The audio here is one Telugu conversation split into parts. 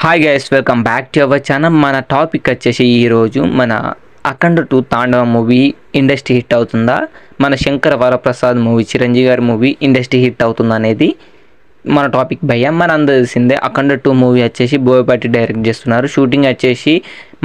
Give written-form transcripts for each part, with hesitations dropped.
Hi guys, welcome back to our channel. మన టాపిక్ వచ్చేసి ఈరోజు మన అఖండ 2 తాండవ మూవీ ఇండస్ట్రీ హిట్ అవుతుందా, మన శంకర వరప్రసాద్ మూవీ చిరంజీవి గారి మూవీ ఇండస్ట్రీ హిట్ అవుతుందా అనేది మన టాపిక్. భయ్య మన అందరూ తెలిసిందే అఖండ 2 మూవీ వచ్చేసి బోయపాటి డైరెక్ట్ చేస్తున్నారు. షూటింగ్ వచ్చేసి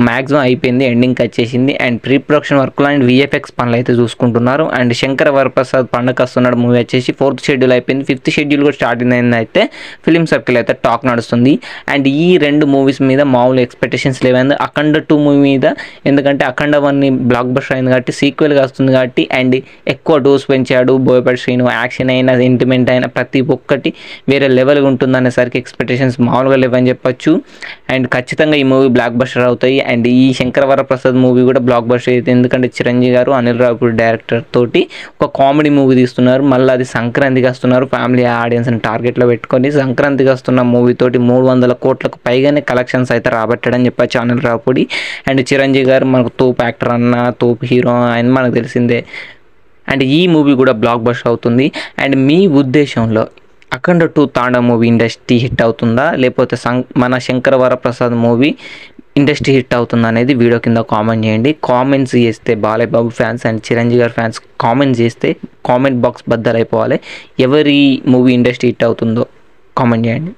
మ్యాక్సిమం అయిపోయింది, ఎండింగ్కి వచ్చేసింది. అండ్ ప్రీ ప్రొడక్షన్ వర్క్లో అండ్ విఎఫ్ఎక్స్ పనులు అయితే చూసుకుంటున్నారు. అండ్ శంకర వరప్రసాద్ పండగ వస్తున్నాడు మూవీ వచ్చేసి 4th షెడ్యూల్ అయిపోయింది, 5th షెడ్యూల్ కూడా స్టార్ట్ అయింది. అయితే ఫిలిం సర్కిల్ అయితే టాక్ నడుస్తుంది. అండ్ ఈ 2 మూవీస్ మీద మామూలు ఎక్స్పెక్టేషన్స్ లేవైంది అఖండ 2 మూవీ మీద, ఎందుకంటే అఖండ 1 బ్లాక్ బస్టర్ అయింది కాబట్టి సీక్వెల్గా వస్తుంది కాబట్టి. అండ్ ఎక్కువ డోస్ పెంచాడు బోయపాటి శ్రీను, యాక్షన్ అయినా సెంటిమెంట్ అయినా ప్రతి ఒక్కటి వేరే లెవెల్గా ఉంటుంది అనేసరికి ఎక్స్పెక్టేషన్స్ మామూలుగా లేవని చెప్పొచ్చు. అండ్ ఖచ్చితంగా ఈ మూవీ బ్లాక్ బస్టర్ అవుతాయి. అండ్ ఈ శంకర వరప్రసాద్ మూవీ కూడా బ్లాక్ బస్టర్ అయితే, ఎందుకంటే చిరంజీవి గారు అనిల్ రావిపూడి డైరెక్టర్ తోటి ఒక కామెడీ మూవీ తీస్తున్నారు. మళ్ళీ అది సంక్రాంతికి వస్తున్నారు, ఫ్యామిలీ ఆడియన్స్ని టార్గెట్లో పెట్టుకొని సంక్రాంతికి వస్తున్న మూవీ తోటి 300 కోట్లకు పైగానే కలెక్షన్స్ అయితే రాబట్టాడని చెప్పొచ్చు అనిల్ రావిపూడి. అండ్ చిరంజీవి గారు మనకు తోపు యాక్టర్ అన్న, తోపు హీరో అని మనకు తెలిసిందే. అండ్ ఈ మూవీ కూడా బ్లాక్ బస్టర్ అవుతుంది. అండ్ మీ ఉద్దేశంలో అఖండ 2 తాండవ మూవీ ఇండస్ట్రీ హిట్ అవుతుందా, లేకపోతే మన Shankara Varaprasad movie industry hit అవుతుందా అనేది వీడియో కింద కామెంట్ చేయండి. కామెంట్స్ చేస్తే బాలయ్య బాబు ఫ్యాన్స్ అండ్ చిరంజీవి గారి ఫ్యాన్స్ కామెంట్ చేస్తే కామెంట్ బాక్స్ బద్దలైపోవాలి. ఎవరి మూవీ ఇండస్ట్రీ హిట్ అవుతుందో కామెంట్ చేయండి.